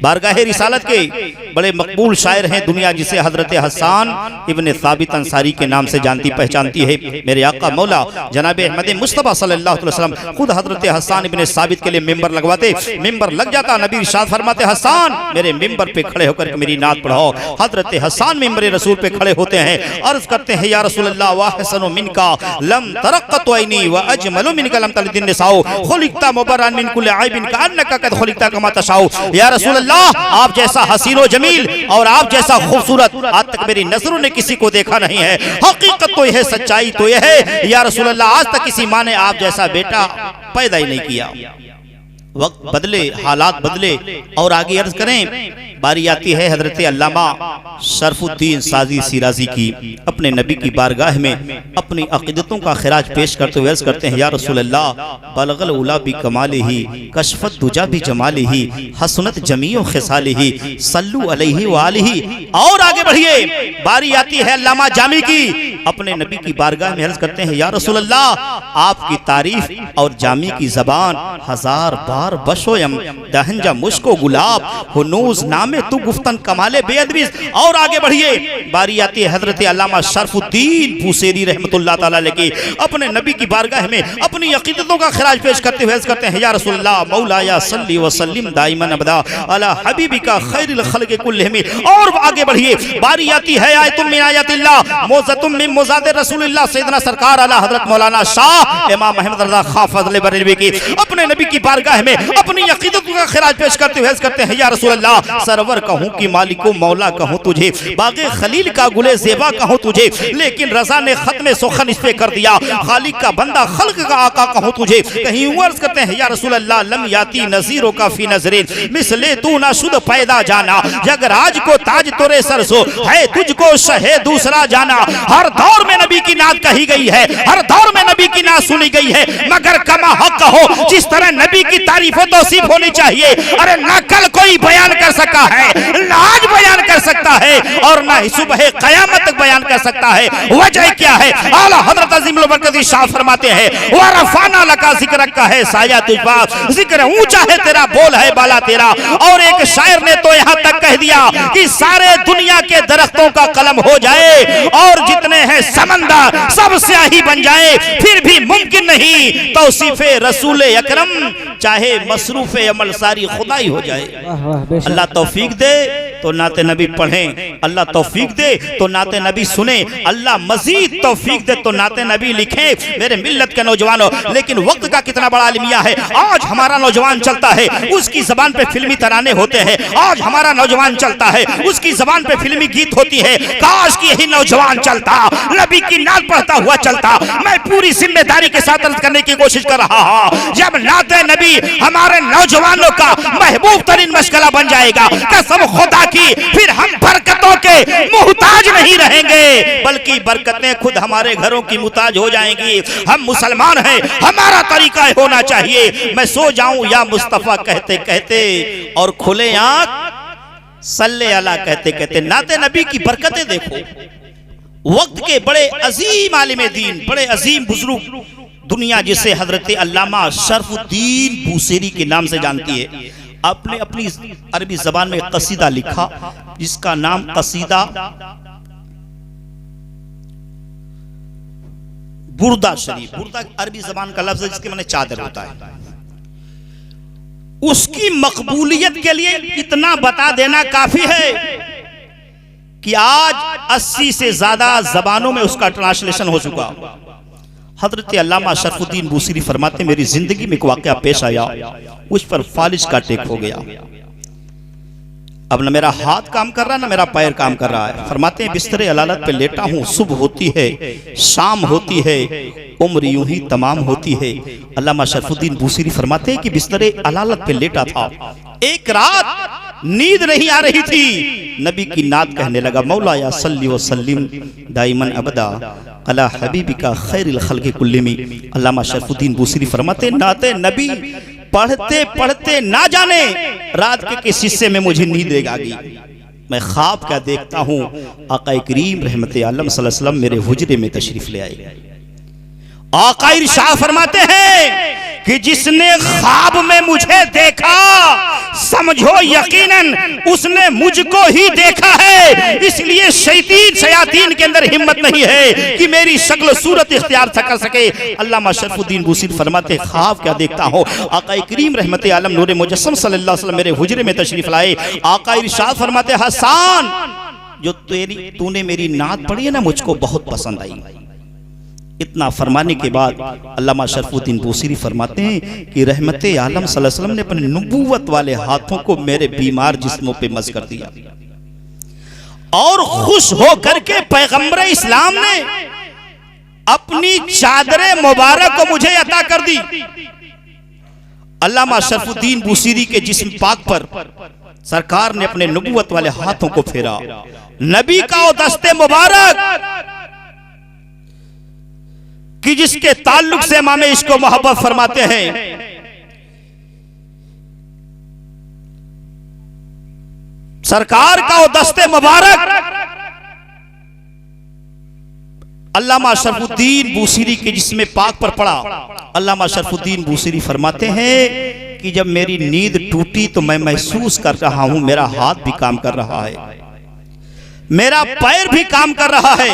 बारगाह रिसालत के बड़े मकबूल शायर हैं दुनिया, जिसे हजरत हसन इब्ने साबित अंसारी के नाम से जानती पहचानती है। मेरे आका मौला जनाब अहमद मुस्तफ़ा सल्लल्लाहु अलैहि वसल्लम खुद हजरत हसन इब्ने साबित के लिए मिंबर लगवाते। मिंबर लग जाता, नबी इरशाद फरमाते, हसन मेरे मिंबर पे खड़े होकर मेरी नात पढ़ाओ। हजरत हसन मिंबर रसूल पे खड़े होते हैं, अर्ज करते हैं, या रसूल अल्लाह वाहसनु मिनका लम तरक्कत ऐनी व अजमलु मिनका लम तलिदिन निसाउ खुलिकता मुबर्रअन मिन कुल्लि ऐबिन कअन्नका कद खुलिकता कमा तशाउ। या रसूल अल्लाह, आप जैसा हसीनो जमील और आप जैसा खूबसूरत आज तक मेरी नजरों ने किसी को देखा नहीं है। हकीकत तो यह है, सच्चाई तो यह है, या रसूल अल्लाह, आज तक किसी माँ ने आप जैसा बेटा पैदा ही नहीं किया। वक्त बदले, हालात बदले और आगे अर्ज करें, बारी आती है हजरत अल्लामा शरफुद्दीन साजी सिराजी की अपने नबी की बारगाह में अपनी अकीदतों का खिराज पेश करते हुए अर्ज करते हैं, या रसूल अल्लाह, बलगल उला भी कमालिही कशफत दुजा भी जमालिही हसनत जमीओ खिसालिही सल्लु अलैहि व आलिही। और आगे बढ़िए, बारी आती है अल्लामा जामी की अपने नबी की बारगाह में अर्ज करते हैं, या रसूल अल्लाह, आपकी तारीफ और जामी की जबान हजार बार बशोयम दहंजा मुश्को गुलाब हुनूज नामे तू गुफ्तन कमाले बेअदबी। और आगे बढ़िए, बारी आती है हजरत अल्लामा शरफुद्दीन बूसेरी रहमतुल्लाह ताला अलैहि अपने नबी की बारगाह में अपनी अकीदतों का खिराज पेश करते हुए करते हैं, या रसूल अल्लाह, मौलाया सल्ली व सल्लिम दाइमन अबदा अला हबीबिका खैरिल खल्क़ि कुल्लिहिम। और आगे बढ़िए, बारी आती है आयतुम मिन आयातिल्लाह मौज़तुम मिन मौज़ात रसूलिल्लाह सैयदना सरकार आला हजरत मौलाना शाह इमाम अहमद रज़ा खां फज़ल बरेलवी की अपने नबी की बारगाह में अपनी अकीदतों का खिराज पेश करते हुए करते हैं, या रसूल अल्लाह, सरवर कहूं कि मालिको मौला कहूं तुझे, बागे खलील का गुले ज़ेबा कहूं तुझे, लेकिन रज़ा ने खत्म सुखन इस पे कर दिया, खालिक का बंदा खल्क का आका कहूं तुझे। कहीं अर्ज करते हैं, या रसूल अल्लाह, लम याती नज़ीरों का फी नज़रिन मिसले तू ना शुद्ध पैदा जाना, जगराज को ताज तोरे सरसो है तुझको शहे दूसरा जाना। हर दौर में नबी की नात कही गई है, हर दौर में नबी की नात सुनी गई है, मगर कमा हक हो जिस तरह नबी की तारीफें तौसीफ होनी चाहिए, अरे ना कल कोई बयान कर सका है, ना आज बयान कर सकता है, और ना ही सुबह क़यामत तक बयान कर सकता है। वजह क्या है? आला हज़रत अज़ीमुल बरकती शाह फरमाते हैं, व रफ़ाना लका ज़िक्रक का है साया तुझ पर, ज़िक्र ऊंचा है तेरा, बोल है बाला तेरा। और एक शायर ने तो यहाँ तक कह दिया कि सारे दुनिया के दरख्तों का कलम हो जाए और जितने हैं समंदर सब स्याही बन जाए, फिर भी मुमकिन नहीं तौसीफ़े रसूल अकरम, चाहे मसरूफ अमल सारी खुदाई हो जाए। अल्लाह तौफीक दे तो नाते नबी पढ़ें, अल्लाह तौफीक दे तो नाते नबी सुने, अल्लाह मजीद तौफीक दे तो नाते नबी लिखें। मेरे मिल्लत के नौजवानों, लेकिन वक्त का कितना बड़ा अलमिया है। आज हमारा नौजवान चलता है, उसकी जबान पे फिल्मी तराने होते हैं। आज हमारा नौजवान चलता है, उसकी जबान पे फिल्मी गीत होती है। काश कि यही नौजवान चलता, नबी की नात पढ़ता हुआ चलता। मैं पूरी जिम्मेदारी के साथ अर्ज करने की कोशिश कर रहा हूं, जब नाते नबी हमारे नौजवानों का महबूब तरीन मशगला बन जाएगा, कसम खुदा की, फिर हम बरकतों के मुहताज नहीं रहेंगे, बल्कि बरकतें खुद हमारे घरों की मुहताज हो जाएंगी। हम मुसलमान हैं, हमारा तरीका होना चाहिए, मैं सो जाऊं या मुस्तफा कहते कहते और खुले आंख सल्ले अला कहते कहते। नाते नबी की बरकतें देखो, वक्त के बड़े अजीम आलिम दीन, बड़े अजीम बुजुर्ग दुनिया जिसे हजरत अल्लामा शरफुद्दीन बूसेरी के नाम से जानती है, आपने अपनी अरबी जबान में कसीदा लिखा जिसका नाम कसीदा बुर्दा शरीफ। बुर्दा अरबी जबान का लफ्ज है जिसके माने चादर होता है। उसकी मकबूलियत के लिए इतना बता देना काफी है कि आज 80 से ज्यादा जबानों में उसका ट्रांसलेशन हो चुका। हजरत अल्लामा शरफुद्दीन बूसेरी फरमाते, मेरी जिंदगी में एक वाकया पेश आया, उस पर फालिज का टेक हो गया। अब न मेरा हाथ काम कर रहा, न मेरा पैर काम कर रहा है। फरमाते हैं, बिस्तरे अलालत पे लेटा हूँ, सुबह होती है, शाम होती है, उम्र यूं ही तमाम होती है। अल्लामा शरफुद्दीन बूसेरी फरमाते हैं कि बिस्तरे अलालत पे लेटा था, एक रात नींद नहीं आ रही थी, नबी की नात कहने लगा, मौला या सल्ली व सल्लिम दाइमन अबदा अला हबीबिका खैरिल खल्क़ि कुल्लिमी। अल्लामा शरफुद्दीन बूसेरी फरमाते, नाते नबी पढ़ते पढ़ते ना जाने रात के किस हिस्से में मुझे नींद आ गई। मैं ख्वाब क्या देखता हूँ, आका करीम रहमत आलम सल्लल्लाहु अलैहि वसल्लम मेरे हुजरे में तशरीफ ले आए। आका इरशाद फरमाते हैं कि जिसने ख्वाब में मुझे देखा समझो यकीनन उसने मुझको ही देखा है। इसलिए शयातीन के अंदर हिम्मत नहीं है कि मेरी शक्ल सूरत इख्तियार कर सके। अल्लामा शरफुद्दीन बूसीरी फरमाते ख्वाब क्या देखता हूँ। आका करीम रहमत आलम नूर मुजस्सम सल्लल्लाहु अलैहि वसल्लम मेरे हुजरे में तशरीफ लाए। आका इरशाद फरमाते हसन जो तूने मेरी नात पढ़ी है ना मुझको बहुत पसंद आई। इतना फरमाने के बाद अल्लामा शरफुद्दीन बूसीरी फरमाते हैं कि रहमत आलम सल्लल्लाहु अलैहि वसल्लम ने अपने नबूवत वाले हाथों को मेरे बीमार जिस्मों पे मस कर दिया और खुश होकर के पैगंबर इस्लाम ने अपनी चादर मुबारक को मुझे अता कर दी। अल्लामा शरफुद्दीन बूसीरी के जिस्म पाक पर सरकार ने अपने नबूवत वाले हाथों को फेरा। नबी का वो दस्ते मुबारक कि जिसके ताल्लुक से इमाम इश्क मोहब्बत फरमाते हैं सरकार का वो दस्ते मुबारक अल्लामा शरफुद्दीन बूसीरी के जिस्म पाक पर पड़ा। अल्लामा शरफुद्दीन बूसीरी फरमाते हैं कि जब मेरी नींद टूटी तो मैं महसूस कर रहा हूं मेरा हाथ भी काम कर रहा है, मेरा पैर भी काम कर रहा है।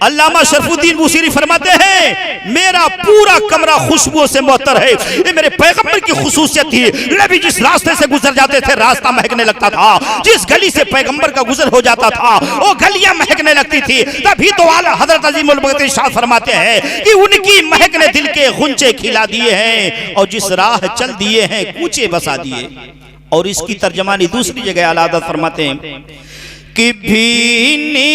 अल्लामा शरफुद्दीन बूसीरी फरमाते हैं मेरा पूरा कमरा खुशबू से मुअत्तर है। ये मेरे पैगंबर की खुसूसियत थी। नबी जिस रास्ते से गुजर जाते थे रास्ता महकने लगता था। जिस गली से पैगंबर का गुजर हो जाता था वो गलियां महकने लगती थी। तभी तो आला हजरत अजीमुल बरकत इरशाद फरमाते हैं कि उनकी महक ने दिल के गुंचे खिला दिए हैं और जिस राह चल दिए हैं कूचे बसा दिए। और इसकी तर्जमानी दूसरी जगह आला हज़रत फरमाते हैं कि भीनी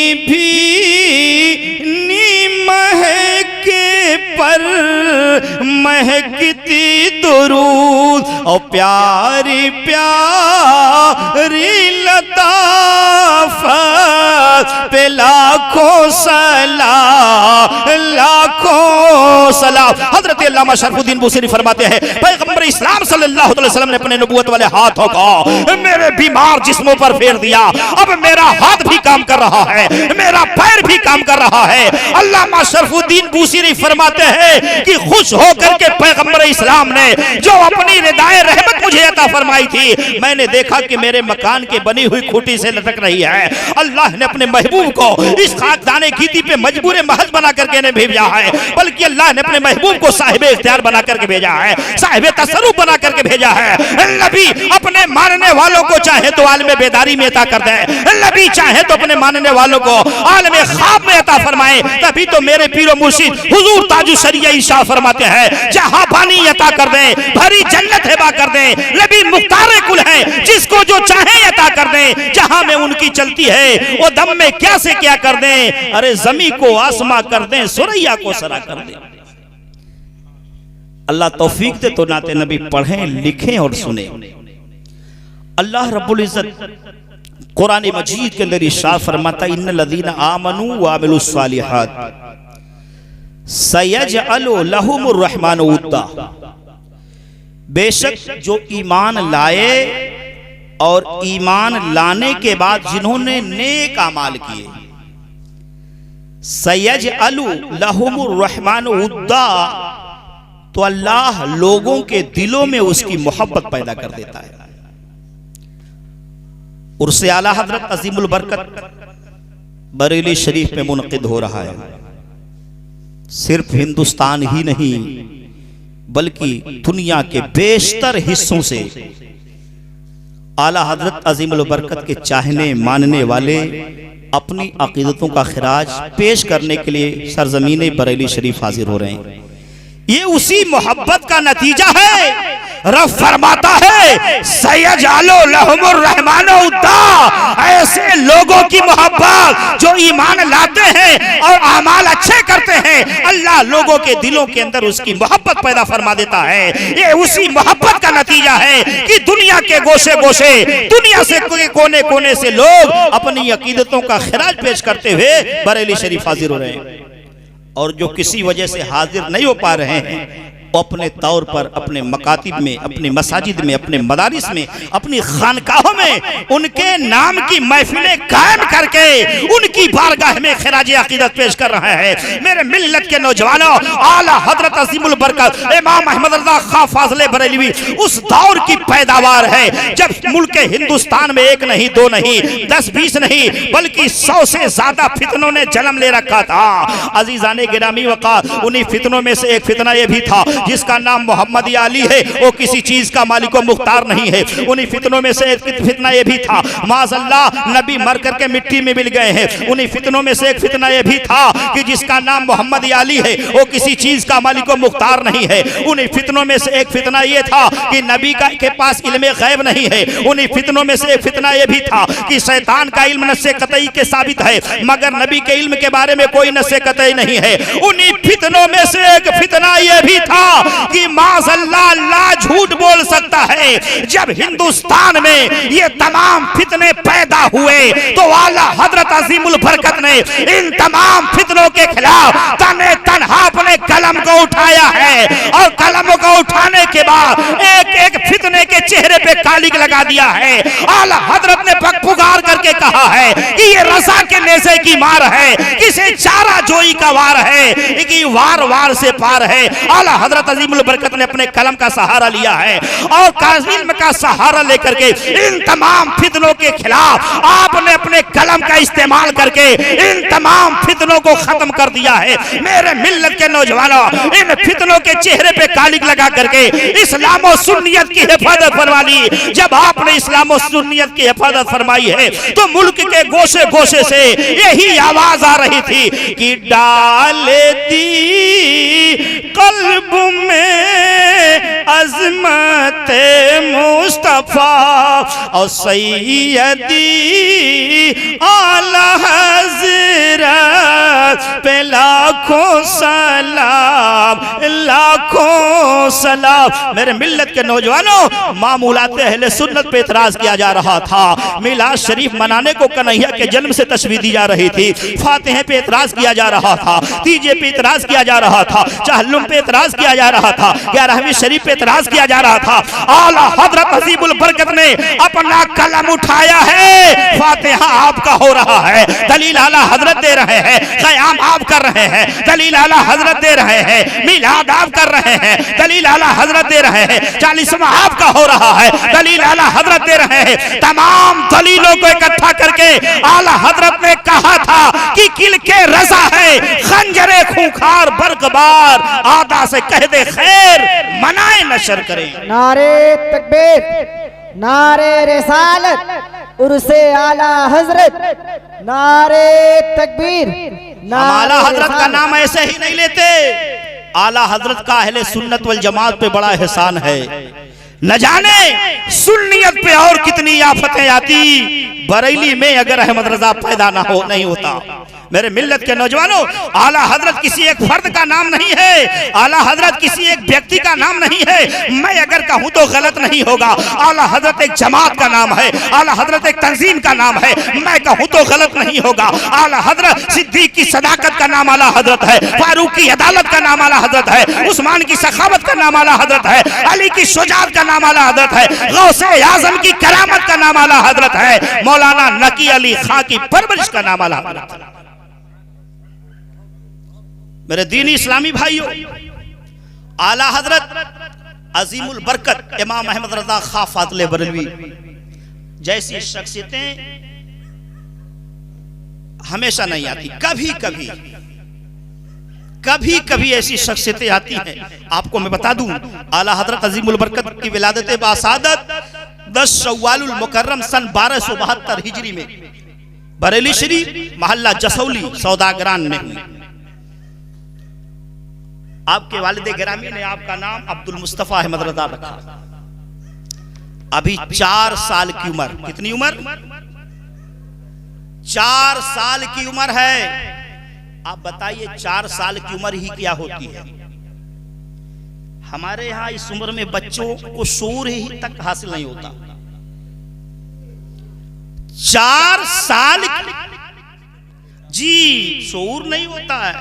महके पर महकती दुरूद और प्यारी प्यारी लताफत पे लाखों सलाम। हजरत अल्लामा शरफुद्दीन बूसीरी फरमाते हैं पैगंबर इस्लाम सल्लल्लाहु अलैहि वसल्लम ने अपने नबूवत वाले हाथों को मेरे बीमार जिस्मों पर फेर दिया। अब मेरा हाथ भी काम कर रहा है, मेरा पैर भी काम कर रहा है। अल्लामा शरफुद्दीन बूसीरी फरमाते हैं कि खुश होकर के पैगंबर इस्लाम ने जो अपनी रिदाए रहमत मुझे अता फरमाई थी मैंने देखा कि मेरे मकान के बनी हुई खूंटी से लटक रही है। अल्लाह ने अपने महबूब को इस खाकदाने गीती पे मजबूर महज बना करके नहीं भेजा है बल्कि अल्लाह ने अपने महबूब को साहिब इख्तियार बना करके भेजा है, साहिब तसर्रुफ बना करके भेजा है। नबी अपने मानने वालों को चाहे तो आलम बेदारी में अता कर दे, नबी चाहे तो अपने मानने वालों को आलम ख्वाब में अता फरमाए। तभी तो मेरे पीरो मुर्शिद हुजूर ताजु शरिया इशा फरमाते हैं जहां पानी अता कर दे भरी जन्नत हिबा कर दे। नबी मुख्तार कुल है जिसको जो चाहे अता कर दे। जहां में उनकी चलती है वो दम में क्या से क्या कर दे। अरे जमी को आसमा कर दे सुरैया को सरा कर दे। अल्लाह तौफीक दे तो नाते नबी पढ़ें लिखें और सुने। अल्लाह रब्बुल इज्जत कुरान मजीद के अंदर इरशाद फरमाता इन्नल लज़ीना आमनू व अमिलुस सालिहात सयजअलु लहुमुर रहमानु वुद्दा। बेशक जो ईमान लाए और ईमान लाने के बाद जिन्होंने नेक अमाल किए सयजअलु लहुमुर रहमानु वुद्दा तो अल्लाह लोगों के दिलों में उसकी मोहब्बत पैदा कर देता है। उर्से आला हजरत अजीमुल बरकत बरेली शरीफ में मुनक़िद हो रहा है। सिर्फ हिंदुस्तान ही नहीं बल्कि दुनिया के बेशतर हिस्सों से आला हजरत अजीमुल बरकत के चाहने मानने वाले अपनी अकीदतों का खिराज पेश करने के लिए सरजमीन बरेली शरीफ हाजिर हो रहे हैं। ये उसी मोहब्बत का नतीजा है। रब फरमाता है सयजअलु लहुमुर रहमानु वुद्दा। ऐसे लोगों की मोहब्बत जो ईमान लाते हैं और अमाल अच्छे करते हैं अल्लाह लोगों के दिलों के अंदर उसकी मोहब्बत पैदा फरमा देता है। ये उसी मोहब्बत का नतीजा है कि दुनिया के गोशे गोशे दुनिया से कोने कोने से लोग अपनी अकीदतों का खिराज पेश करते हुए बरेली शरीफ हाजिर हो रहे हैं। और जो किसी वजह से हाजिर नहीं हो पा रहे हैं वो अपने तौर पर अपने मकातिब में, अपने मसाजिद में, अपने मदारिस में, अपनी खानकाहों में उनके नाम की महफिलें कायम करके उनकी बारगाह में खिराज अकीदत पेश कर रहे हैं। मेरे मिल्लत के नौजवानों, आला हजरत अजीमुल बरकत इमाम अहमद रज़ा खां फाज़िले बरेलवी उस दौर की पैदावार है जब मुल्क हिंदुस्तान में एक नहीं, दो नहीं, 10-20 नहीं, बल्कि 100 से ज्यादा फितनों ने जन्म ले रखा था। अजीजाने गिरामी वक़ार, उन्हीं फितनों में से एक फितना यह भी था जिसका नाम मोहम्मद अली है, वो किसी चीज का मालिक व मुख्तार नहीं है। उन्हीं फितनों में से एक फितना यह भी था, माज़अल्लाह नबी मर करके मिट्टी में मिल गए हैं। उन्हीं फितनों में से एक फितना यह भी था कि जिसका नाम मोहम्मद अली है, वो किसी चीज का मालिक व मुख्तार नहीं है। उन्हीं फितनों में से एक फितना यह था कि नबी के पास इल्मे गैब नहीं है। उन्हीं फितनों में से एक फितना यह भी था कि शैतान का इल्म नस्से कतई के साबित है, मगर नबी के इल्म के बारे में कोई नस्से कतई नहीं है। उन्हीं फितनों में से एक फितना यह भी था कि माज़अल्लाह अल्लाह झूठ बोल सकता है। जब हिंदुस्तान में ये तमाम फितने पैदा हुए तो आला हजरत अजीमुल बरकत ने इन तमाम फितनों के खिलाफ तने तन्हा अपने कलम को उठाया है, और कलम को उठाने के बाद एक एक फितने के चेहरे पे कालिक लगा दिया है। आला हजरत ने पुकार करके कहा है कि ये रज़ा के नेज़े की मार है, किसे चारा जोई का वार है, कि वार वार से पार है। आला हजरत अजीमुल बरकत ने अपने कलम का सहारा लिया है और इल्म का सहारा लेकर के इन तमाम फितनों के खिलाफ आपने अपने कलम का इस्तेमाल करके इन तमाम फितनों को खत्म कर दिया है। मेरे मिल्लत के नौजवानों, इन फितनों के चेहरे पे कालिक लगा करके इस्लाम और सुन्नियत की हिफाजत फरमा ली। जब आपने इस्लाम और सुन्नियत की हिफाजत फरमाई है तो मुल्क के गोशे गोशे से यही आवाज आ रही थी कि डालती कल्ब में अज़मत मुस्तफा और सैयदी आला हज़रत पे लाखों सलाम, लाखों सलाम। मेरे मिल्लत के नौजवानों, मामूलात अहले सुन्नत पे इतराज किया जा रहा था। मिलाद शरीफ मनाने को कन्हैया के जन्म से तशबीह दी जा रही थी। फातिहे पे इतराज किया जा रहा था, तीजे पे इतराज किया जा रहा था, चहल्लुम पे इतराज किया जा रहा था, 11वीं शरीफ पे इतराज किया जा रहा था। आला हजरत अजीमुल बरकत ने अपना कलम उठाया है, फातिहा आपका हो रहा है, दलील आला हजरत दे रहे हैं, क़याम आप कर रहे हैं, दलील आला हजरत दे रहे हैं, मिलाद आप कर रहे हैं, दलील आला हजरत दे रहे हैं, 40वां आपका हो रहा है, दलील आला हजरत दे रहे हैं। तमाम दलीलों को इकट्ठा करके आला हजरत ने कहा था कि किल के रजा है, खंजरे खूंखार बरकबार, आदा से कह दे खैर, मनाए नशर करें। नारे तकबीर, नारे रिसालत, उर्से आला हजरत, नारे तकबीर। हम आला हजरत का नाम ऐसे ही नहीं लेते। आला हजरत का अहले सुन्नत वल जमात पे बड़ा एहसान है। न जाने सुन्नियत पे और कितनी आफतें आती बरेली में अगर अहमद रजा पैदा ना हो नहीं होता। मेरे मिल्लत के नौजवानों, आला हजरत किसी एक फर्द का नाम नहीं है, आला हजरत किसी एक व्यक्ति का नाम नहीं है। मैं अगर कहूं तो गलत नहीं होगा। आला हजरत एक जमात का नाम है, आला हजरत एक तंजीम का नाम है, मैं कहूं तो गलत नहीं होगा। आला हजरत सिद्दीक की सदाकत का नाम आला हजरत है, फारूक की अदालत का नाम आला हजरत है, उस्मान की सखावत का नाम आला हजरत है, अली की शुजाअत का नाम आला हजरत है, गौसे आजम की करामत का नाम आला हजरत है, मौलाना नकी अली खां की परवरिश का नाम आला हजरत है। मेरे दीनी इस्लामी भाइयों, आला हजरत अजीमुल बरकत इमाम अहमद रज़ा खां फाज़िले बरेलवी जैसी शख्सियतें हमेशा नहीं आती, कभी कभी कभी कभी ऐसी शख्सियतें आती हैं। आपको मैं बता दूं, आला हजरत अजीमुल बरकत की विलादत बासादत 10 शव्वालुल मुकर्रम सन 1272 हिजरी में बरेली शरीफ मोहल्ला जसौली सौदागरान में हुई। आपके वालिद गिरामी ने आपका नाम अब्दुल मुस्तफा अहमद रजा रखा। अभी 4 साल की उम्र, कितनी उम्र? 4 साल की उम्र है। आप बताइए 4 साल की उम्र ही क्या होती है? हमारे यहाँ इस उम्र में बच्चों को शऊर ही तक हासिल नहीं होता। 4 साल जी शऊर नहीं होता है।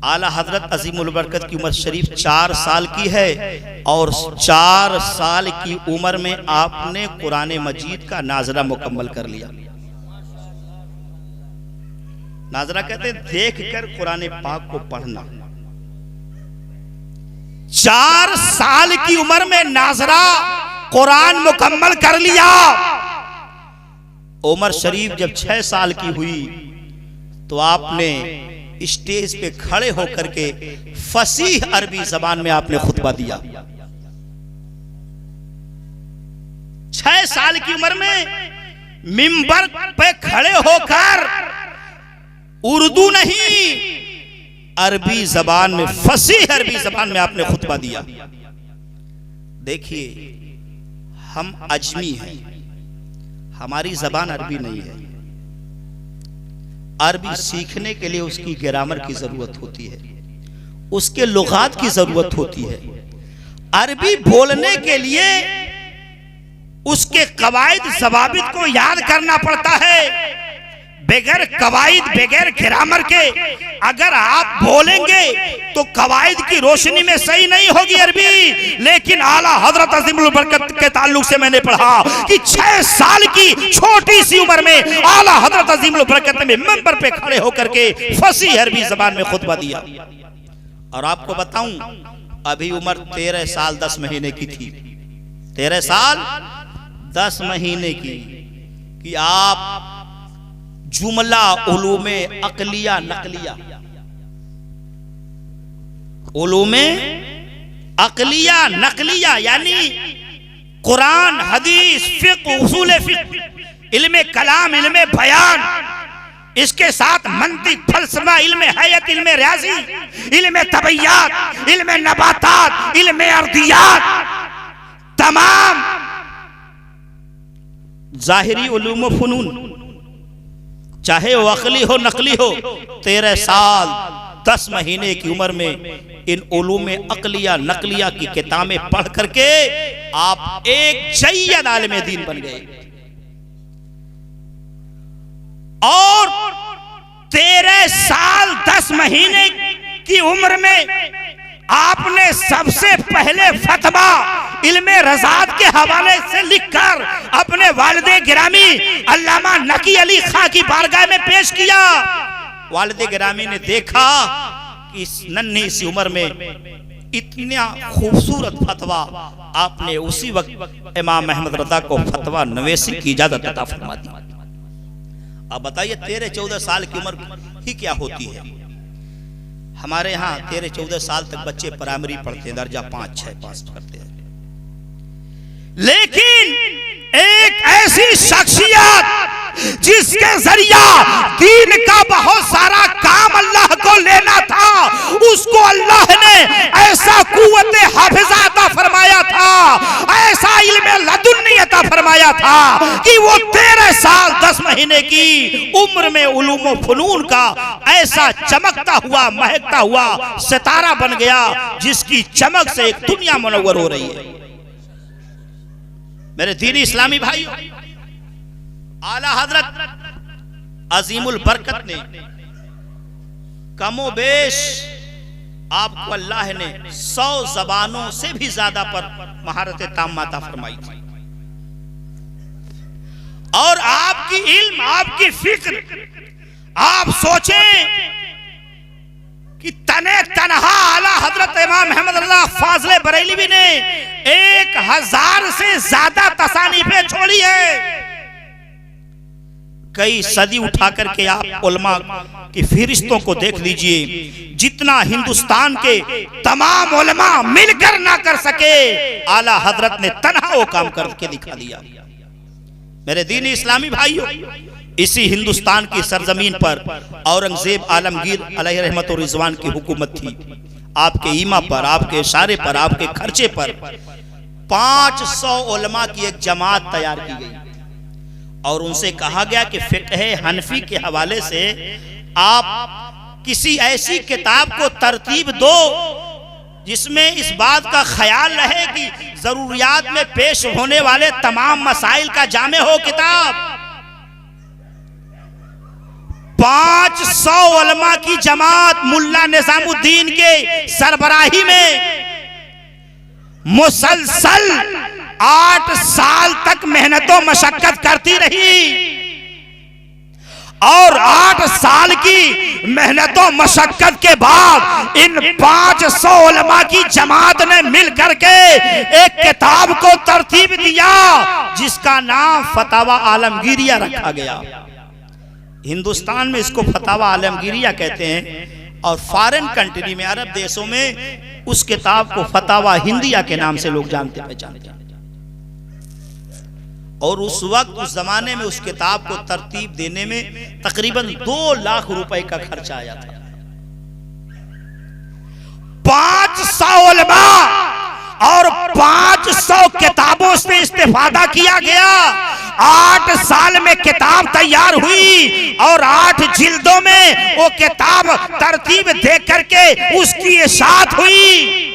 आला हजरत अजीमुल बरकत की उम्र शरीफ 4 साल की है और 4 साल की उम्र में आपने कुरान मजीद का नाजरा मुकम्मल कर लिया। नाजरा कहते हैं देख कर कुरान पाक को पढ़ना। 4 साल की उम्र में नाजरा कुरान मुकम्मल कर लिया। उमर शरीफ जब 6 साल की हुई तो आपने स्टेज पे खड़े होकर के फसीह अरबी जबान में आपने खुतबा दिया। 6 साल की उम्र में मिंबर पे खड़े होकर उर्दू नहीं अरबी जबान में, फसीह अरबी जबान में आपने खुतबा दिया। देखिए हम अजमी हैं, हमारी जबान अरबी नहीं है। अरबी सीखने के लिए उसकी ग्रामर की जरूरत होती है, उसके लुगात की जरूरत होती है। अरबी बोलने के लिए उसके कवायद ज़वाबित को याद करना पड़ता है। बगैर कवायद, बगैर ग्रामर के अगर आप बोलेंगे तो कवायद की रोशनी में सही नहीं होगी अरबी। लेकिन आला हजरत अजीमुल बरकत के ताल्लुक से मैंने पढ़ा कि 6 साल की छोटी सी उम्र में आला हजरत अजीमुल बरकत ने मिंबर पे खड़े होकर के फसीह अरबी जबान में खुतबा दिया। और आपको बताऊं अभी उम्र 13 साल 10 महीने की थी। 13 साल 10 महीने की कि आप जुमला उलूमे अकलिया नकलिया, उलूमे अकलिया नकलिया यानी कुरान, हदीस, फिक्र, उसूल फिक्र, इल्मे कलाम, इल्मे बयान, इसके साथ मंतिक, फलसफा, इल्मे हयत, इल्मे रियाजी, इल्मे तबैयात, इल्मे नबातात, इल्मे अर्दियात, तमाम जाहिरी उलूम व फुनून, चाहे वो अकली हो नकली हो। 13 साल 10 महीने की उम्र में इन उलूम अकलिया नकलिया की किताबें पढ़ करके आप एक जय्यद आलिम दीन बन गए। और 13 साल 10 महीने की उम्र में आपने सबसे पहले फतवा इल्मे रज़ात के हवाले से लिखकर अपने वालिदे गिरामी अल्लामा नकी अली खां की बारगाह में पेश किया। वालिदे गिरामी ने देखा कि इस नन्ही सी उम्र में इतना खूबसूरत फतवा, आपने उसी वक्त इमाम अहमद रज़ा को फतवा नवेसी की इजाजत अता फरमा दी। अब बताइए 13-14 साल की उम्र ही क्या होती है। हमारे यहाँ 13-14 साल तक बच्चे प्राइमरी पढ़ते हैं, दर्जा 5-6 पास करते हैं। लेकिन एक ऐसी शख्सियत जिसके जरिया दीन का बहुत सारा काम अल्लाह को लेना था, उसको अल्लाह ने ऐसा कुव्वत हाफिज़ा अता फरमाया था, ऐसा इल्मे लदुन्नी अता फरमाया था कि वो 13 साल 10 महीने की उम्र में उलूम व फुनून का ऐसा चमकता हुआ, महकता हुआ सितारा बन गया जिसकी चमक से एक दुनिया मुनव्वर हो रही है। मेरे दीनी इस्लामी भाइयों, आला हजरत अजीमुल बरकत ने कमोबेश आपको अल्लाह ने 100 जबानों से भी ज्यादा पर महारत ताम्माता फरमाई थी। और आपकी इल्म, आपकी फिक्र, आप सोचें कि तने तनहा आला हजरत इमाम अहमद रज़ा फाज़िल बरेलवी ने 1000 से ज्यादा तसानीफें छोड़ी है। कई सदी उठा करके आप उलमा की फहरिस्तों को देख लीजिए, जितना हिंदुस्तान के तमाम उलमा मिलकर ना कर सके, आला हजरत ने तन्हा वो काम करके दिखा दिया। मेरे दीनी इस्लामी भाइयों, इसी हिंदुस्तान की सरजमीन पर औरंगजेब आलमगीर अलैहि रहमत और रिजवान की हुकूमत थी। आपके ईमा पर, आपके इशारे पर, आपके खर्चे पर 500 उलमा की एक जमात तैयार की गई और उनसे कहा गया कि फिक़्ह हनफी के हवाले से आप किसी ऐसी किताब को तरतीब दो जिसमें इस बात का ख्याल रहे कि जरूरियात में पेश होने वाले तमाम मसाइल का जामे हो किताब। 500 उलमा की जमात मुल्ला निजामुद्दीन के सरबराही में मुसलसल 8 साल तक मेहनतों मशक्कत करती रही और 8 साल की मेहनतों मशक्कत के बाद इन 500 उलमा की जमात ने मिल करके एक किताब को तरतीब दिया जिसका नाम फतावा आलमगीरिया रखा गया। हिंदुस्तान में इसको फतावा आलमगीरिया कहते हैं और फॉरेन कंट्री में, अरब देशों में उस किताब को फतावा हिंदिया के नाम से लोग जानते पहचानते हैं। और उस वक्त उस जमाने में उस किताब को तरतीब देने में तकरीबन 2 लाख रुपए का खर्चा आया था। 500 उलमा और 500 किताबों से इस्तेफादा किया गया। 8 साल में किताब तैयार हुई और 8 जिल्दों में वो किताब तरतीब दे करके उसकी इशाअत हुई।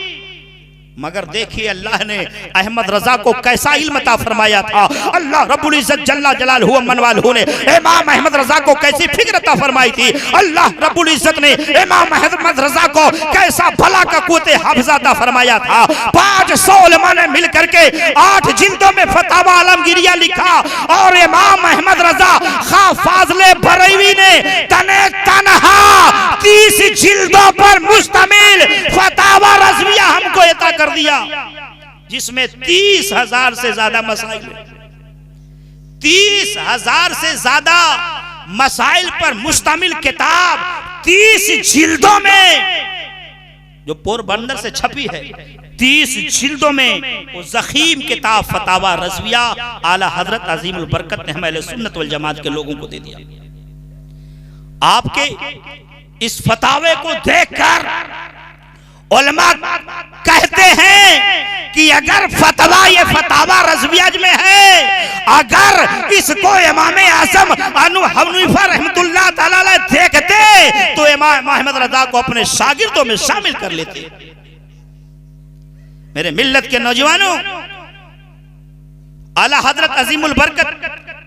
मगर देखिए अल्लाह ने अहमद रजा को कैसा इल्म अता फरमाया था। अल्लाह रब्बुल इज्जत जल्ला जलालहू मनवालहू ने इमाम अहमद रजा को कैसी फिक्र अता फरमाई थी। अल्लाह रब्बुल इज्जत ने इमाम अहमद रजा को कैसा भला का कुव्वत हाफिज़ा अता फरमाया था। 500 उलमा ने मिल करके 8 जिल्दों में फतावा आलमगीरिया लिखा और इमाम अहमद रजा खां फाज़ले बरेलवी ने तने तनहा 30 जिल्दों पर मुश्तमिल फतावा रज़विया हमको अता कर दिया, जिसमें 30,000 से ज्यादा मसाइल, 30,000 से ज्यादा मसाइल पर मुश्तमिल किताब 30 जिल्दों में जो पोरबंदर से छपी है, 30 जिल्दों में वो ज़ख़ीम किताब फतावा रज़विया आला हजरत अज़ीमुल बरकत ने हमारे सुन्नत वल जमात के लोगों को दे दिया। आपके इस फतावे को देखकर उलमा कहते हैं कि अगर फतवा ये फतावा रज़विया में है, अगर इसको इमाम आज़म अबू हनीफा रहमतुल्लाह तआला अलैह देखते तो इमाम अहमद रज़ा को अपने शागिर्दों में शामिल कर लेते। मेरे मिल्लत के नौजवानों, आला हजरत अज़ीमुल बरकत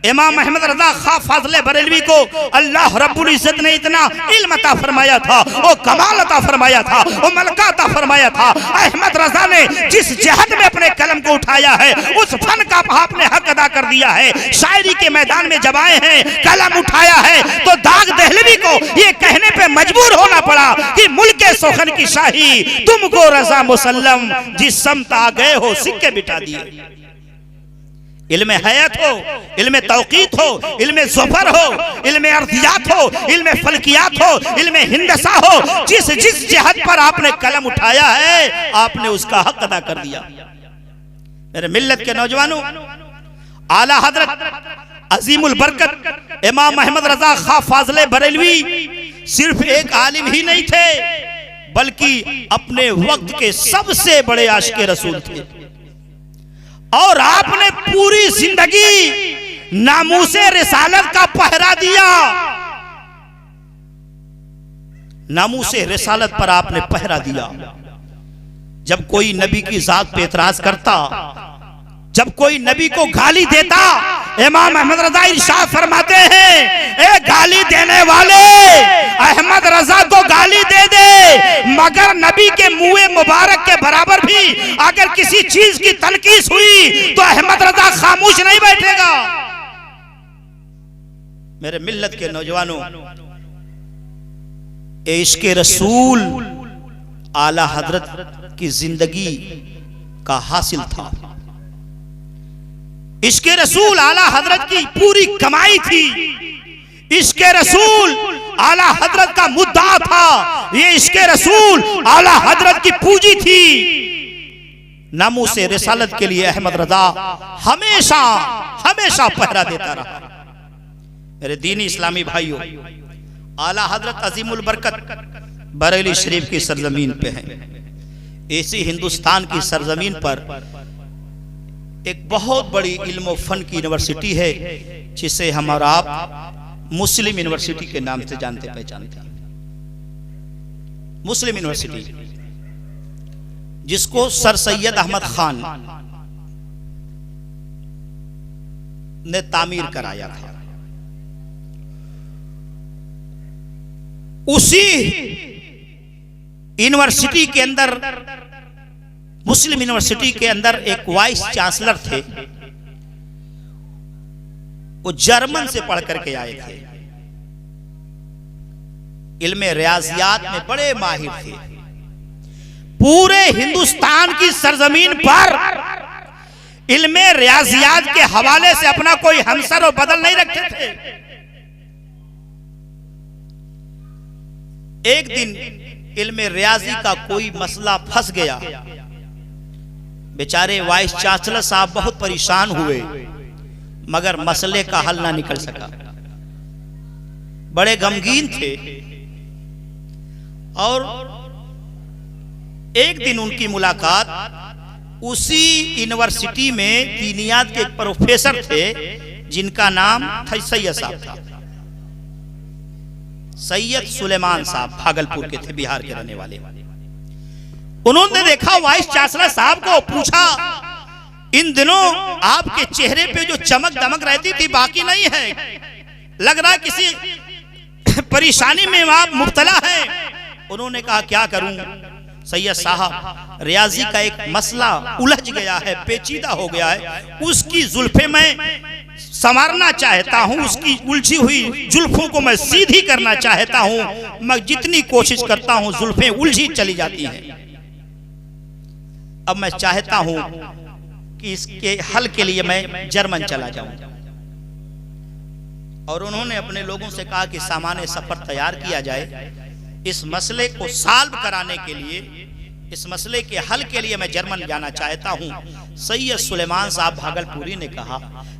इमाम अहमद रजा खां फाज़ले बरेलवी को अल्लाह रब्बुल इज्जत ने इतना इल्म अता फरमाया था, वो कमाल अता फरमाया था, वो मलका अता फरमाया था। अहमद रजा ने जिस जहद में अपने कलम को उठाया है उस फन का आपने हक अदा कर दिया है। शायरी के मैदान में जब आए हैं, कलम उठाया है तो दाग दहलवी को ये कहने पे मजबूर होना पड़ा कि मुल्के सोखन की शाही तुमको रजा मुसल्लम, जिस समत आ गए हो सिक्के बिठा दिए। इल्म हयात हो, इल्म तौक़ीत हो, इल्म ज़फ़र हो, इल्म अर्दियात हो, इल्म फल्कियात हो, इल्म हिंदसा हो, जिस जिस जहद पर आपने कलम उठाया है आपने उसका हक अदा कर दिया। मेरे मिल्लत के नौजवानों, आला हजरत अज़ीमुल बरकत इमाम अहमद रजा खां फाज़ले बरेलवी सिर्फ एक आलिम ही नहीं थे, बल्कि अपने वक्त के सबसे बड़े आशिक़े रसूल थे। और आपने पूरी जिंदगी नामूसे रिसालत का पहरा दिया। नामूसे रिसालत पर आपने पहरा दिया। जब कोई नबी की जात पे एतराज करता, जब कोई नबी को गाली देता, इमाम अहमद रजा इरशाद फरमाते हैं, ए गाली देने वाले अहमद रजा को गाली दे दे, मगर नबी के मुंह मुबारक के बराबर भी अगर किसी चीज की तनकीस हुई तो अहमद रजा खामोश नहीं बैठेगा। मेरे मिल्लत के नौजवानों, इश्क़े रसूल आला हजरत की जिंदगी का हासिल था। इश्क़े रसूल आला हजरत की पूरी कमाई थी। इश्क़े रसूल आला हजरत का मुद्दा था। ये इश्क़े रसूल आला हजरत की पूंजी थी। नामूसे रिसालत के लिए अहमद रजा हमेशा हमेशा पहरा देता रहा। मेरे दीनी इस्लामी भाइयों, आला हजरत अज़ीमुल बरकत बरेली शरीफ की सरजमीन पे है। इसी हिंदुस्तान की सरजमीन पर एक बहुत बड़ी इल्म फन की यूनिवर्सिटी है, जिसे हम और आप मुस्लिम यूनिवर्सिटी के नाम से जानते पहचानते हैं। मुस्लिम यूनिवर्सिटी, जिसको सर सैयद अहमद खान ने तामीर कराया था। उसी यूनिवर्सिटी के अंदर, मुस्लिम यूनिवर्सिटी के अंदर एक वाइस चांसलर थे, वो जर्मन से पढ़ करके आए थे, इल्मे रियाजियात में बड़े माहिर थे। पूरे हिंदुस्तान की सरजमीन पर इल्मे रियाजियात के हवाले से अपना कोई हमसर और बदल नहीं रखते थे। एक दिन इल्मे रियाजी का कोई मसला फंस गया, बेचारे वाइस चांसलर साहब बहुत परेशान हुए, मगर मसले का हल ना निकल सका, बड़े गमगीन थे। और एक दिन उनकी मुलाकात उसी यूनिवर्सिटी में दीनियात के एक प्रोफेसर थे जिनका नाम था सैयद साहब था, सैयद सुलेमान साहब, भागलपुर के थे, बिहार के रहने वाले। उन्होंने देखा वाइस चांसलर साहब को, पूछा इन दिनों आपके चेहरे पे जो चमक दमक रहती थी बाकी नहीं है, लग रहा किसी परेशानी में आप मुब्तला हैं। उन्होंने कहा क्या करूं सैयद साहब, रियाजी का एक मसला उलझ गया है, पेचीदा हो गया है, उसकी जुल्फे मैं संवारना चाहता हूं, उसकी उलझी हुई जुल्फों को मैं सीधी करना चाहता हूं, मैं जितनी कोशिश करता हूं जुल्फें उलझी चली जाती हैं। अब मैं चाहता हूं कि इसके हल के लिए मैं जर्मन चला जाऊं। और उन्होंने अपने लोगों से कहा कि सामान्य सफर तैयार किया जाए, इस मसले को सॉल्व कराने के लिए, इस मसले के हल के लिए मैं जर्मन जाना चाहता हूं। सैयद सुलेमान साहब भागलपुरी ने कहा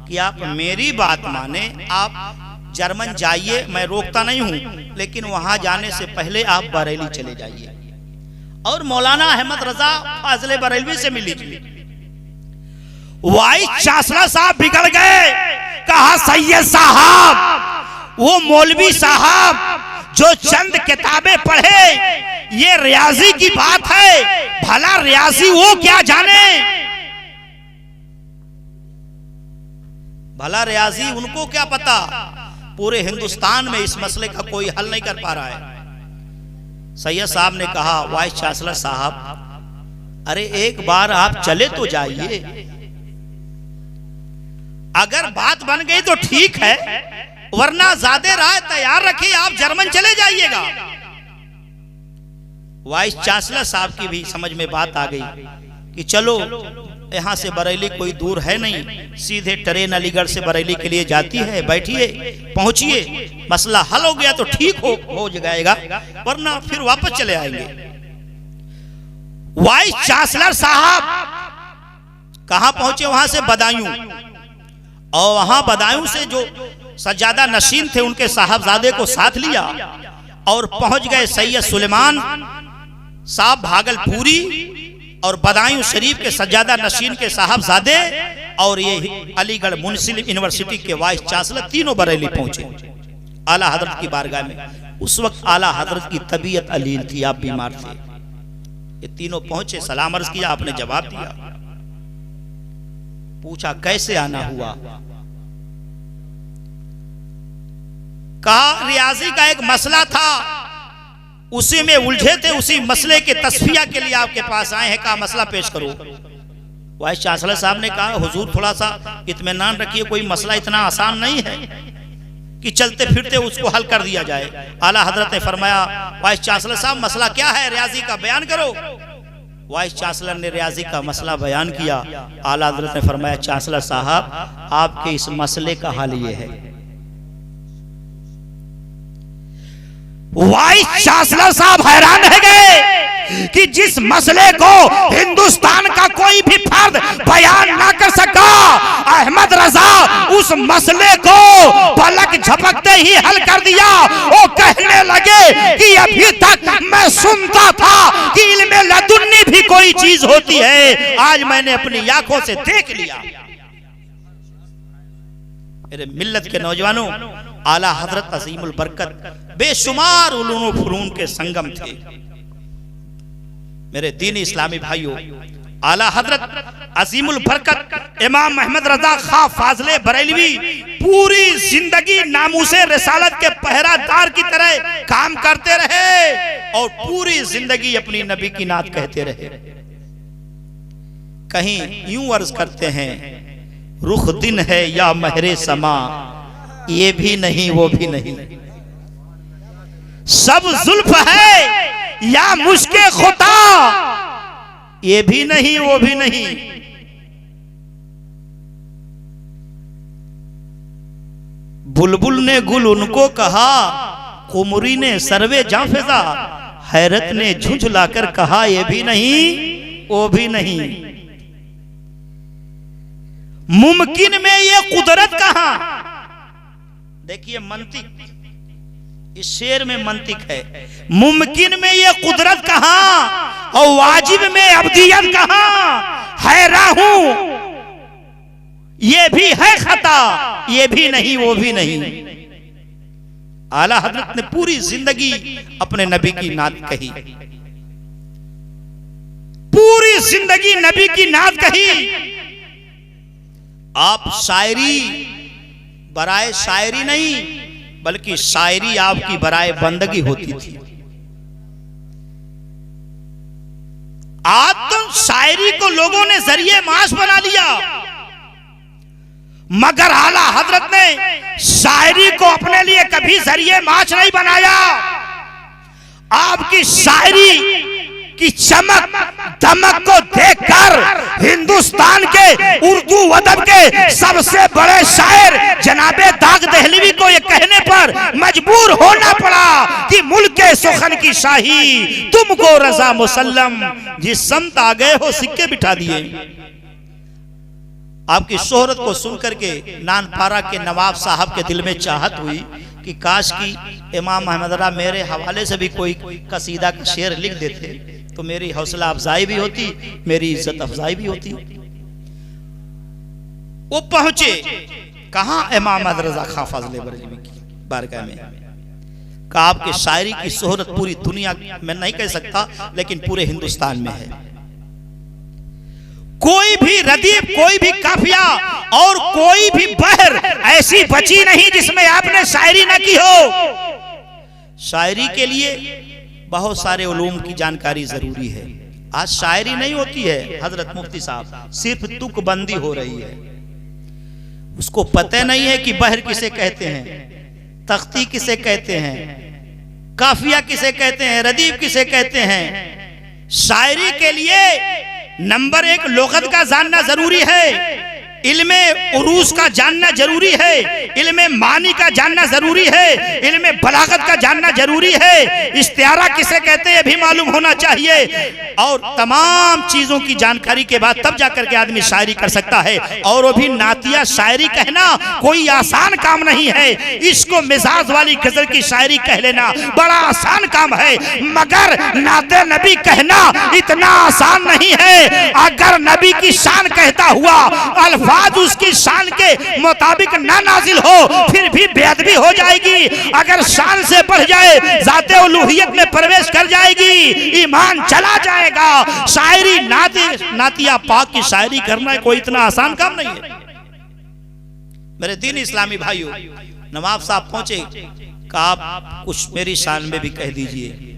कि आप मेरी बात माने, आप जर्मन जाइए, मैं रोकता नहीं हूं, लेकिन वहां जाने से पहले आप बरेली चले जाइए और मौलाना अहमद रजा फाजले बरेलवी से मिल लीजिए। वाइस चांसलर साहब बिगड़ गए, कहा सैयद साहब, वो मौलवी साहब जो चंद किताबें पढ़े, ये रियाजी की बात है, भला रियाजी वो क्या जाने, भला रियाजी उनको क्या पता, पूरे हिंदुस्तान में इस मसले का कोई हल नहीं कर पा रहा है। सैयद साहब ने कहा वाइस चांसलर साहब, अरे एक बार आप चले तो जाइए, अगर बात बन गई तो ठीक है, वरना ज्यादा राय तैयार रखिए, आप जर्मन चले जाइएगा। वाइस चांसलर साहब की भी समझ में बात आ गई कि चलो यहां से बरेली कोई दूर है नहीं, सीधे ट्रेन अलीगढ़ से बरेली के लिए जाती है, बैठिए पहुंचिए, मसला हल हो गया तो ठीक हो जाएगा, वरना फिर वापस चले आएंगे। वाइस चांसलर साहब कहां पहुंचे, वहां से बदायूं, और वहां बदायूं से जो सज्जादा नशीन थे उनके साहबजादे को साथ लिया और पहुंच गए सैयद सुलेमान साहब भागलपुरी और बदायूं शरीफ के सज्जादा नशीन के साहबजादे और ये अलीगढ़ मुस्लिम यूनिवर्सिटी के वाइस चांसलर, तीनों बरेली पहुंचे आला हजरत की बारगाह में। उस वक्त आला हजरत की तबीयत अलील थी, आप बीमार थे। ये तीनों पहुंचे, सलाम अर्ज किया, आपने जवाब दिया, पूछा कैसे आना हुआ, कहा रियाजी का एक मसला था, उसी में उलझे थे, उसी मसले के तस्फिया के लिए आपके पास आए हैं, कहा मसला पेश करो। वाइस चांसलर साहब ने कहा हुजूर थोड़ा सा इत्मीनान रखिए, कोई मसला इतना आसान नहीं है कि चलते फिरते उसको हल कर दिया जाए। आला हजरत ने फरमाया वाइस चांसलर साहब मसला क्या है, रियाजी का बयान करो। वाइस चांसलर ने रियाजी का मसला बयान किया। आला हजरत ने फरमाया चांसलर साहब आपके इस मसले का हल ये है। वाइस चांसलर साहब हैरान रह गए कि जिस मसले को हिंदुस्तान का कोई भी फर्द बयान ना कर सका, अहमद रजा उस मसले को पलक झपकते ही हल कर दिया। वो कहने लगे कि अभी तक मैं सुनता था कि इल्मे लदुन्नी भी कोई चीज होती है, आज मैंने अपनी आंखों से देख लिया। मेरे मिल्लत के नौजवानों, आला हजरत अजीमुल बरकत बेशुमार उलूम फुनून के संगम थे। मेरे दीनी इस्लामी भाइयों, आला हजरत अजीमुल बरकत इमाम अहमद रजा खां फाजले बरेलवी पूरी जिंदगी नामूसे रिसालत के पहरादार की तरह काम करते रहे और पूरी जिंदगी अपनी नबी की नात कहते रहे। कहीं यूं अर्ज करते हैं, रुख दिन है या महरे समा, ये भी नहीं वो भी नहीं, सब जुल्फ है या मुश्के खुता, ये भी नहीं वो भी नहीं। बुलबुल ने गुल उनको कहा, कुमरी ने सर्वे जाफिजा, हैरत ने झुंझलाकर कहा ये भी नहीं वो भी नहीं। मुमकिन में ये कुदरत कहां? देखिए मंतिक, इस शेर में मंतिक है। मुमकिन में ये कुदरत कहां और वाजिब में अब्दियत कहां? हैरान हूं, ये भी है खता, ये भी नहीं वो भी नहीं। आला हजरत ने पूरी जिंदगी अपने नबी की नात कही, पूरी जिंदगी नबी की नात कही। आप शायरी बराए शायरी नहीं, बल्कि शायरी आपकी बराए बंदगी होती थी। आज तो शायरी को लोगों ने जरिए माश बना लिया, मगर आला हजरत ने शायरी को अपने लिए कभी जरिए माश नहीं बनाया। आपकी शायरी की चमक दमक को देखकर हिंदुस्तान के उर्दू अदब के सबसे बड़े शायर जनाबे दाग दहलवी को यह कहने पर मजबूर होना पड़ा कि मुल्क के सुखन की शाही तुमको रजा मुसल्लम, जिस समत आ गए हो सिक्के बिठा दिए। आपकी शोहरत को सुनकर के नानपारा के नवाब साहब के दिल में चाहत हुई कि काश की इमाम अहमद रज़ा मेरे हवाले से भी कोई कसीदा का शेर लिख देते तो मेरी हौसला अफजाई भी होती, मेरी इज्जत अफजाई भी होती। वो पहुंचे कहां? इमाम अहमद रज़ा खां फाज़िल बरेलवी की बारगाह में। कहा आपके शायरी की शोहरत पूरी दुनिया में नहीं कह सकता, लेकिन पूरे हिंदुस्तान में है। कोई भी रदीफ, कोई भी काफिया और कोई भी बहर ऐसी बची नहीं जिसमें आपने शायरी न की हो। शायरी के लिए बहुत सारे उलूम की जानकारी जरूरी है। आज शायरी नहीं होती है हजरत मुफ्ती साहब, सिर्फ तुकबंदी हो रही है। उसको पता नहीं है कि बहर किसे कहते हैं, तख्ती किसे कहते हैं, काफिया किसे कहते हैं, रदीफ किसे कहते हैं। शायरी के लिए नंबर 1 लुगत का जानना जरूरी है, इल्मे उरूस का जानना जरूरी है, इल्मे मानी का जानना जरूरी है, इल्मे बलागत का जानना जरूरी है, इस्तियारा किसे कहते हैं भी मालूम होना चाहिए। और तमाम चीजों की जानकारी के बाद तब जाकर के आदमी शायरी कर सकता है। और वो भी नातिया शायरी कहना कोई आसान काम नहीं है। इसको मिजाज वाली गजल की शायरी कह लेना बड़ा आसान काम है, मगर नाते नबी कहना इतना आसान नहीं है। अगर नबी की शान कहता हुआ अल्फाज उसकी शान के मुताबिक ना नाजिल हो फिर भी बेअदबी हो जाएगी। अगर शान से बढ़ जाए ज़ाते उलूहियत में प्रवेश कर जाएगी, ईमान चला जाएगा। शायरी नातिया पाक की शायरी करना कोई इतना आसान काम नहीं है। मेरे दीन इस्लामी भाइयों, नवाब साहब पहुंचे, कहा आप कुछ मेरी शान में भी कह दीजिए।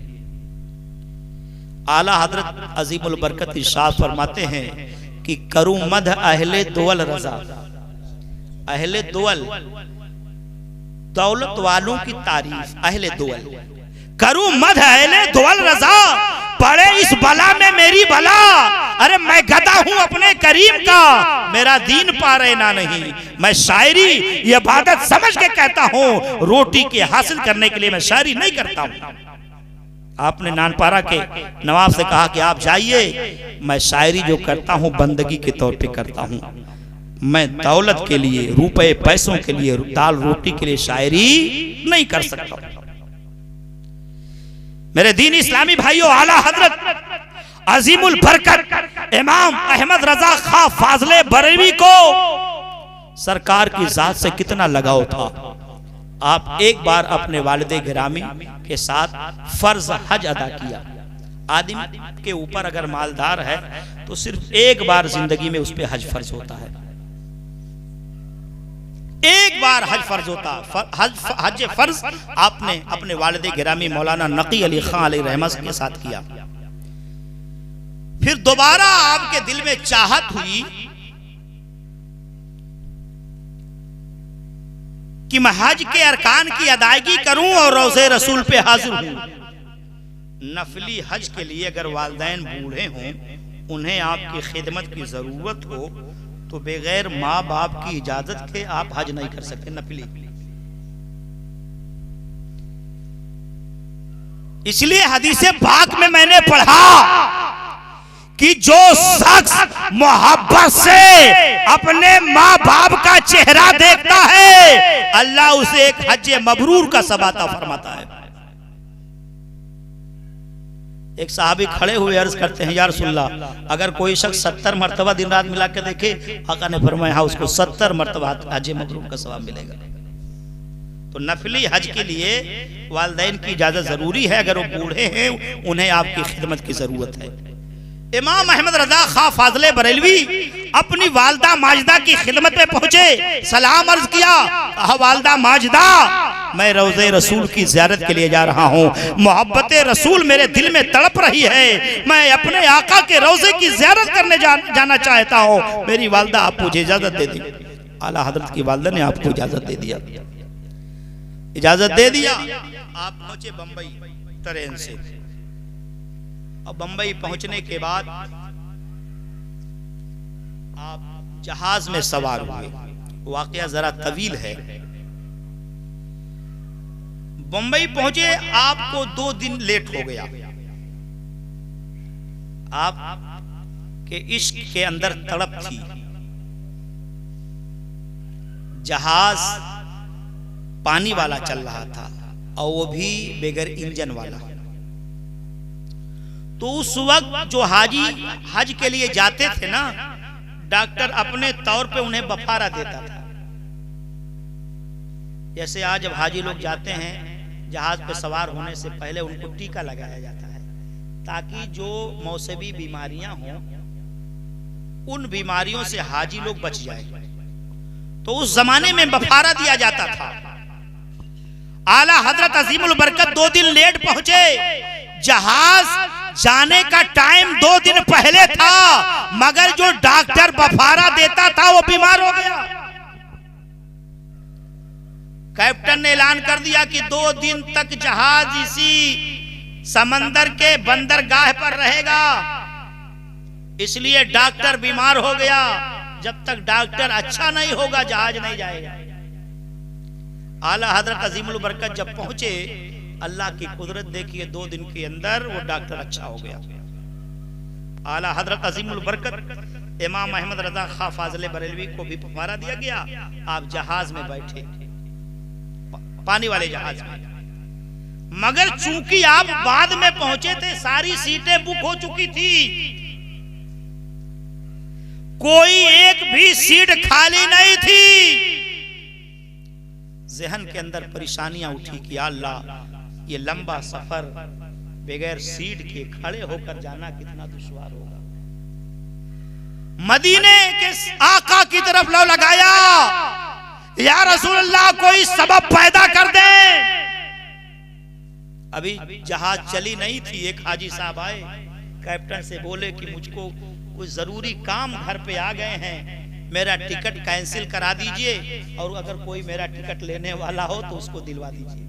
आला हजरत अजीमुल बरकत इरशाद फरमाते हैं कि करूं मद अहले दुअल रजा। अहले दुअल दौलत वालों की तारीफ, अहले दुअल करूं मद अहले दुअल रजा, पड़े इस बला में मेरी बला। अरे मैं गदा हूं अपने करीम का, मेरा दीन पा रहे ना नहीं। मैं शायरी इबादत समझ के कहता हूं, रोटी के हासिल करने के लिए मैं शायरी नहीं करता हूं। आपने नानपारा के नवाब से कहा कि आप जाइए, मैं शायरी जो करता हूं बंदगी के तौर पे करता हूं। मैं दौलत के लिए, रुपए पैसों के लिए, दाल रोटी के लिए शायरी नहीं कर सकता। मेरे दीन इस्लामी भाइयों, आला हजरत अजीमुल बरकत इमाम अहमद रजा खां फाज़िल बरेलवी को सरकार की जात से कितना लगाव था। आप एक बार अपने वालिदे गिरामी के साथ फर्ज हज अदा किया। आदमी के ऊपर अगर मालदार है तो सिर्फ एक बार जिंदगी में उस पर हज फर्ज होता है। एक बार हज फर्ज होता, हज फर्ज आपने अपने वालिद गिरामी मौलाना नकी अली खान अलैहि रहमत के साथ किया। फिर दोबारा आपके दिल में चाहत हुई कि मैं हज के अरकान की अदायगी करूं और रोज़े रसूल पे हाजिर हूं। नफली हज के लिए अगर वालिदैन बूढ़े हों, उन्हें आपकी खिदमत की जरूरत हो, तो बगैर माँ बाप की इजाजत के आप हज नहीं कर सकते नफली। इसलिए हदीसे पाक में मैंने पढ़ा कि जो शख्स मोहब्बत से अपने माँ बाप का चेहरा देखता है, अल्लाह उसे एक हज मबरूर का सवाब फरमाता है। एक साहबी खड़े हुए अर्ज करते हैं, या रसूलल्लाह, अगर कोई शख्स 70 मरतबा दिन रात मिला के देखे, आका ने फरमाया हाँ, उसको 70 मरतबा हज मबरूर का सवाब मिलेगा। तो नफली हज के लिए वालिदैन की इजाजत जरूरी है। अगर वो बूढ़े हैं, उन्हें आपकी खिदमत की जरूरत है। इमाम अहमद रजा खां फाजले बरेलवी अपनी वालदा माजिदा की खिदमत में पहुंचे, सलाम अर्ज किया, कहा वालदा माजिदा, मैं रोज़े रसूल की ज़ियारत के लिए जा रहा हूँ, मोहब्बत रसूल मेरे दिल में तड़प रही है, मैं अपने आका के रोज़े की ज़ियारत करने जाना चाहता हूँ, मेरी वालदा आप मुझे इजाज़त दे दी। आला हजरत की वालदा ने आपको इजाज़त दे दिया, इजाज़त दे दिया। आप पहुंचे बंबई ट्रेन से, और बंबई पहुंचने के बाद आप जहाज में सवार हुए। वाकया जरा तवील है। बंबई पहुंचे, आपको 2 दिन लेट हो गया। आप के इश्क के अंदर तड़प थी। जहाज पानी वाला चल रहा था और वो भी बगैर इंजन वाला। तो उस वक्त जो हाजी हज के लिए जाते थे ना, डॉक्टर अपने तौर पे उन्हें बफारा देता था। जैसे आज जब हाजी लोग जाते हैं, जहाज पे सवार होने से पहले उनको टीका लगाया जाता है, ताकि जो मौसमी बीमारियां हों, उन बीमारियों से हाजी लोग बच जाए। तो उस जमाने में बफारा दिया जाता था। आला हजरत अजीमुल बरकत 2 दिन लेट पहुंचे। जहाज जाने का टाइम 2 दिन पहले था, मगर जो डॉक्टर बफारा देता था वो बीमार हो गया। कैप्टन ने ऐलान कर दिया कि 2 दिन तक जहाज इसी समंदर के बंदरगाह पर रहेगा। इसलिए डॉक्टर बीमार हो गया। जब तक डॉक्टर अच्छा नहीं होगा, जहाज नहीं जाएगा। आला हजरत अजीमुल बरकत जब पहुंचे, अल्लाह की कुदरत देखिए, 2 दिन के अंदर वो डॉक्टर अच्छा हो गया। आला हजरत अजीमुल बरकत इमाम अहमद रजा खां फाजले बरेलवी को भी फवारा दिया गया। आप जहाज में बैठे, पानी वाले जहाज में, मगर चूंकि आप बाद में पहुंचे थे, सारी सीटें बुक हो चुकी थी, कोई एक भी सीट खाली नहीं थी। ज़हन के अंदर परेशानियां उठी कि अल्लाह, ये लंबा सफर बगैर सीट के खड़े होकर जाना कितना दुश्वार होगा। मदीने के आका की तरफ लो लगाया, या रसूलल्लाह कोई सबब पैदा कर दे। अभी जहाज चली नहीं थी। एक हाजी साहब आए, कैप्टन से बोले कि मुझको कुछ जरूरी काम घर पे आ गए हैं, मेरा टिकट कैंसिल करा दीजिए, और अगर कोई मेरा टिकट लेने वाला हो तो उसको दिलवा दीजिए।